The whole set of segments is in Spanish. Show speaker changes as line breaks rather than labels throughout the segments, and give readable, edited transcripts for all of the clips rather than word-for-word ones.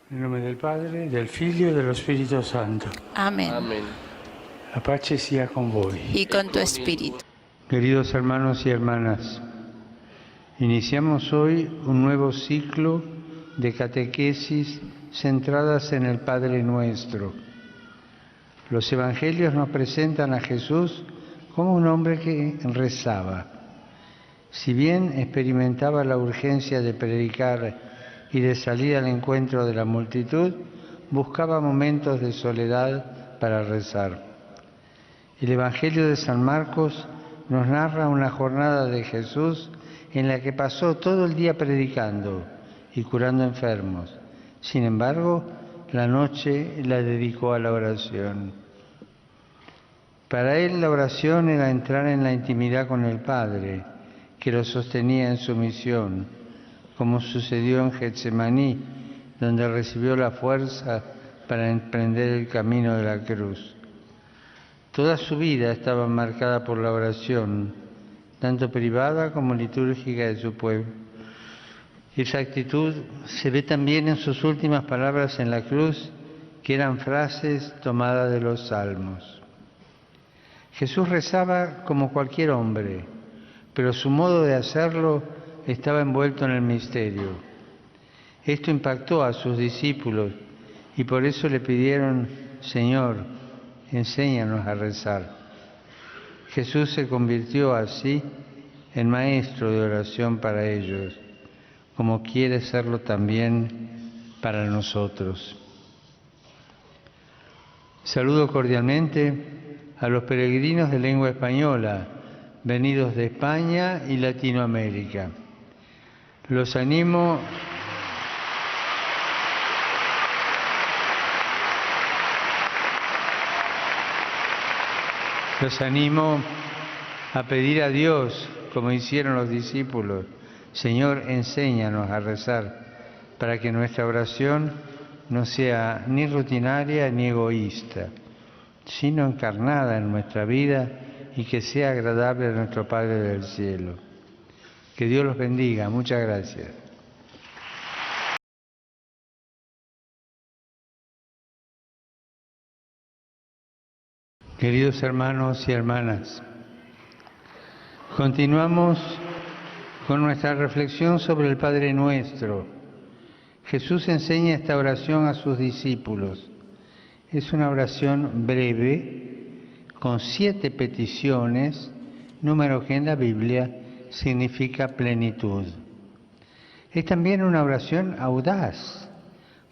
Nel nome del Padre, del Figlio e dello Spirito Santo.
Amén.
Amén.
La paz sea con voi.
Y con tu espíritu.
Queridos hermanos y hermanas, iniciamos hoy un nuevo ciclo de catequesis centradas en el Padre Nuestro. Los evangelios nos presentan a Jesús como un hombre que rezaba. Si bien experimentaba la urgencia de predicar y de salir al encuentro de la multitud, buscaba momentos de soledad para rezar. El Evangelio de San Marcos nos narra una jornada de Jesús en la que pasó todo el día predicando y curando enfermos. Sin embargo, la noche la dedicó a la oración. Para él la oración era entrar en la intimidad con el Padre, que lo sostenía en su misión, como sucedió en Getsemaní, donde recibió la fuerza para emprender el camino de la cruz. Toda su vida estaba marcada por la oración, tanto privada como litúrgica de su pueblo. Esa actitud se ve también en sus últimas palabras en la cruz, que eran frases tomadas de los Salmos. Jesús rezaba como cualquier hombre, pero su modo de hacerlo estaba envuelto en el misterio. Esto impactó a sus discípulos y por eso le pidieron: Señor, enséñanos a rezar. Jesús se convirtió así en maestro de oración para ellos, como quiere serlo también para nosotros. Saludo cordialmente a los peregrinos de lengua española, venidos de España y Latinoamérica. Los animo a pedir a Dios, como hicieron los discípulos: Señor, enséñanos a rezar, para que nuestra oración no sea ni rutinaria ni egoísta, sino encarnada en nuestra vida y que sea agradable a nuestro Padre del Cielo. Que Dios los bendiga. Muchas gracias. Queridos hermanos y hermanas, continuamos con nuestra reflexión sobre el Padre Nuestro. Jesús enseña esta oración a sus discípulos. Es una oración breve, con 7 peticiones, número que en la Biblia significa plenitud. Es también una oración audaz,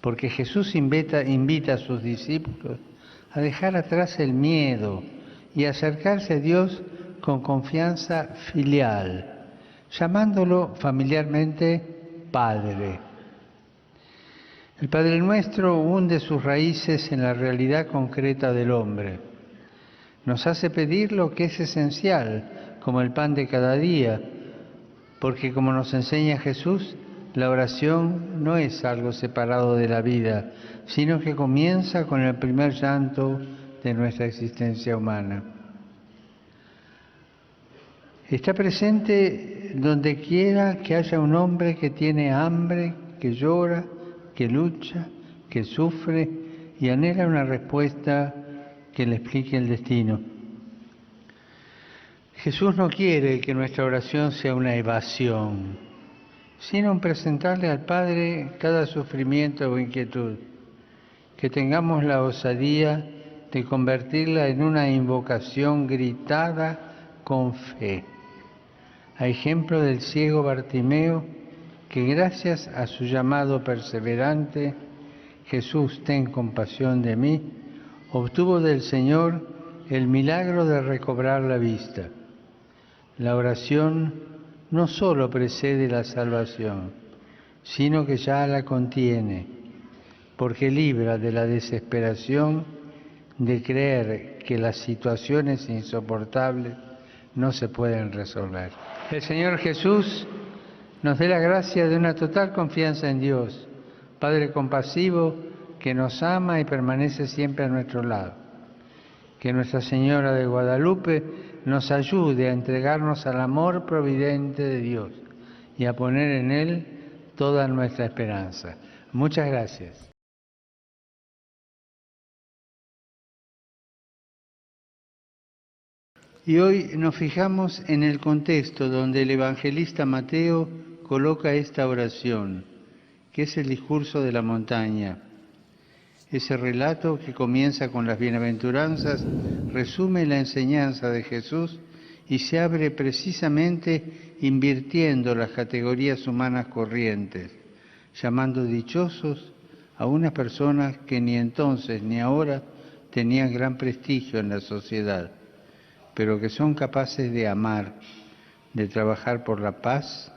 porque Jesús invita a sus discípulos a dejar atrás el miedo y acercarse a Dios con confianza filial, llamándolo familiarmente Padre. El Padre Nuestro hunde sus raíces en la realidad concreta del hombre. Nos hace pedir lo que es esencial, como el pan de cada día, porque como nos enseña Jesús, la oración no es algo separado de la vida, sino que comienza con el primer llanto de nuestra existencia humana. Está presente donde quiera que haya un hombre que tiene hambre, que llora, que lucha, que sufre y anhela una respuesta que le explique el destino. Jesús no quiere que nuestra oración sea una evasión, sino un presentarle al Padre cada sufrimiento o inquietud, que tengamos la osadía de convertirla en una invocación gritada con fe, a ejemplo del ciego Bartimeo, que gracias a su llamado perseverante, Jesús, ten compasión de mí, obtuvo del Señor el milagro de recobrar la vista. La oración no solo precede la salvación, sino que ya la contiene, porque libra de la desesperación de creer que las situaciones insoportables no se pueden resolver. El Señor Jesús nos dé la gracia de una total confianza en Dios, Padre compasivo, que nos ama y permanece siempre a nuestro lado. Que Nuestra Señora de Guadalupe nos ayude a entregarnos al amor providente de Dios y a poner en Él toda nuestra esperanza. Muchas gracias. Y hoy nos fijamos en el contexto donde el evangelista Mateo coloca esta oración, que es el discurso de la montaña. Ese relato que comienza con las bienaventuranzas resume la enseñanza de Jesús y se abre precisamente invirtiendo las categorías humanas corrientes, llamando dichosos a unas personas que ni entonces ni ahora tenían gran prestigio en la sociedad, pero que son capaces de amar, de trabajar por la paz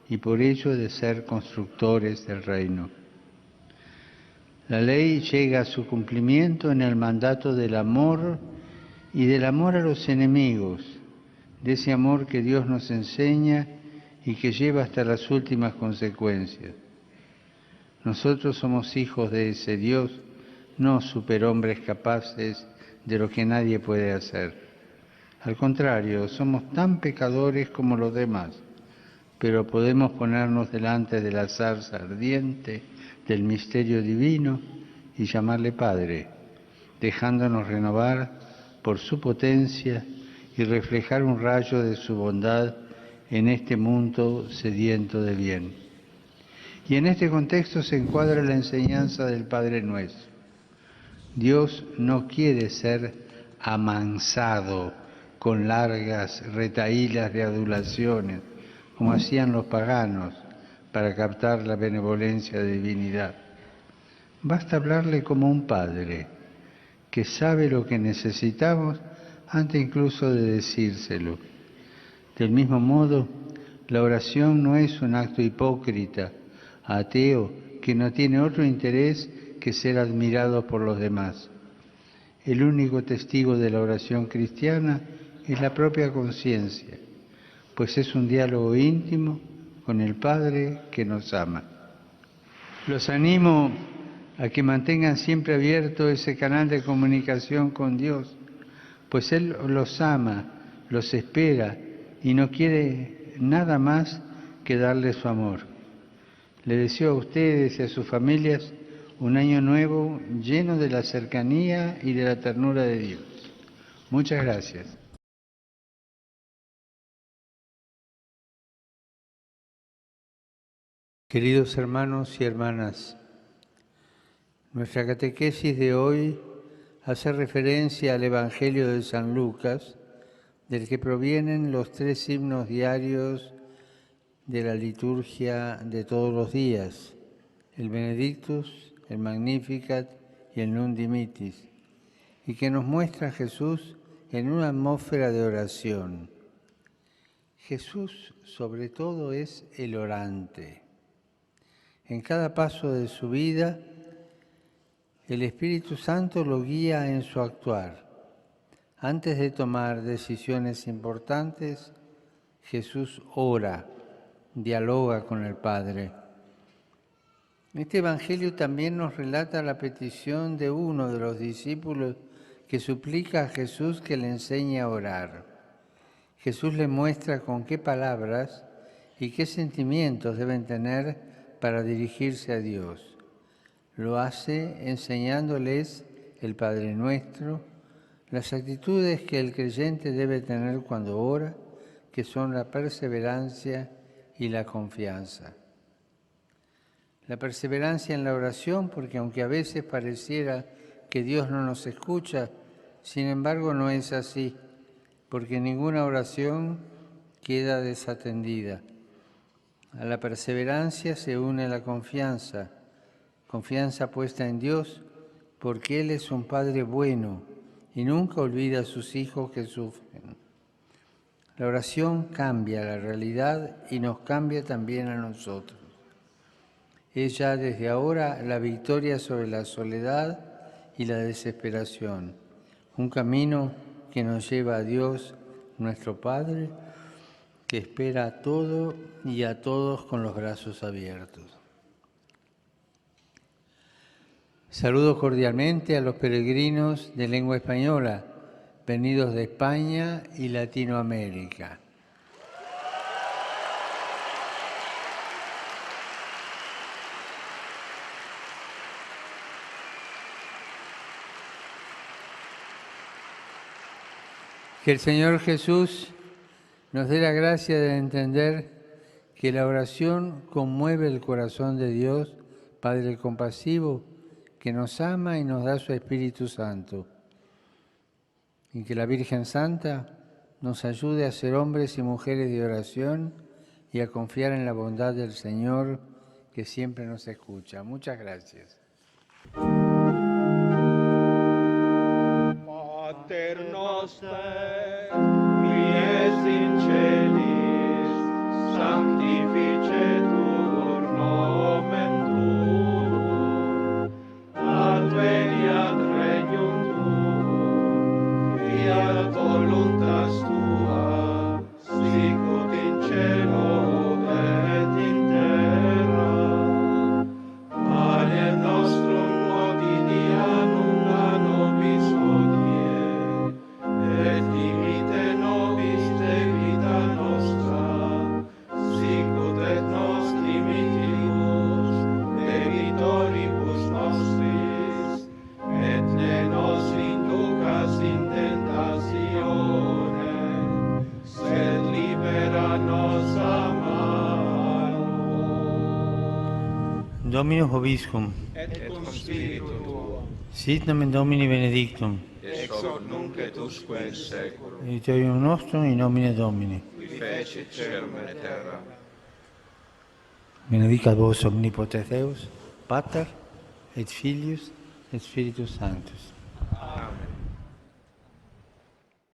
y por ello de ser constructores del reino. La ley llega a su cumplimiento en el mandato del amor y del amor a los enemigos, de ese amor que Dios nos enseña y que lleva hasta las últimas consecuencias. Nosotros somos hijos de ese Dios, no superhombres capaces de lo que nadie puede hacer. Al contrario, somos tan pecadores como los demás, pero podemos ponernos delante de la zarza ardiente del misterio divino y llamarle Padre, dejándonos renovar por su potencia y reflejar un rayo de su bondad en este mundo sediento de bien. Y en este contexto se encuadra la enseñanza del Padre Nuestro. Dios no quiere ser amansado con largas retahílas de adulaciones, como hacían los paganos para captar la benevolencia de divinidad. Basta hablarle como un padre, que sabe lo que necesitamos antes incluso de decírselo. Del mismo modo, la oración no es un acto hipócrita, ateo, que no tiene otro interés que ser admirado por los demás. El único testigo de la oración cristiana es la propia conciencia, pues es un diálogo íntimo con el Padre que nos ama. Los animo a que mantengan siempre abierto ese canal de comunicación con Dios, pues Él los ama, los espera y no quiere nada más que darles su amor. Le deseo a ustedes y a sus familias un año nuevo lleno de la cercanía y de la ternura de Dios. Muchas gracias. Queridos hermanos y hermanas, nuestra catequesis de hoy hace referencia al Evangelio de San Lucas, del que provienen los 3 himnos diarios de la liturgia de todos los días, el Benedictus, el Magnificat y el Nunc Dimittis, y que nos muestra a Jesús en una atmósfera de oración. Jesús, sobre todo, es el orante. En cada paso de su vida, el Espíritu Santo lo guía en su actuar. Antes de tomar decisiones importantes, Jesús ora, dialoga con el Padre. Este Evangelio también nos relata la petición de uno de los discípulos que suplica a Jesús que le enseñe a orar. Jesús le muestra con qué palabras y qué sentimientos deben tener para dirigirse a Dios. Lo hace enseñándoles el Padre Nuestro, las actitudes que el creyente debe tener cuando ora, que son la perseverancia y la confianza. La perseverancia en la oración, porque aunque a veces pareciera que Dios no nos escucha, sin embargo no es así, porque ninguna oración queda desatendida. A la perseverancia se une la confianza puesta en Dios, porque Él es un Padre bueno y nunca olvida a sus hijos que sufren. La oración cambia la realidad y nos cambia también a nosotros. Es ya desde ahora la victoria sobre la soledad y la desesperación, un camino que nos lleva a Dios, nuestro Padre, que espera a todo y a todos con los brazos abiertos. Saludo cordialmente a los peregrinos de lengua española, venidos de España y Latinoamérica. Que el Señor Jesús nos dé la gracia de entender que la oración conmueve el corazón de Dios, Padre compasivo, que nos ama y nos da su Espíritu Santo. Y que la Virgen Santa nos ayude a ser hombres y mujeres de oración y a confiar en la bondad del Señor, que siempre nos escucha. Muchas gracias.
Pater noster, qui es in celis, sanctificetur nomen tuum, adveniat regnum tuum, fiat voluntas tua, sicut in cielo et in terra. Pane nostrum quotidianum da nobis hodie, et dimite nobis debita nostra, sicut et nos dimittimus debitoribus nostris, et ne nos inducas in tentatione, sed libera nos a malo.
Dominus vobiscum.
Et cum spiritu tuo,
Sit nomen Domini benedictum.
ex hoc nunc et usque in saeculum,
Aiuterium nostrum in nomine Domini.
qui fecit caelum et terra.
Benedicat vos omnipotens Deus, Pater et Filius et Spiritus Sanctus.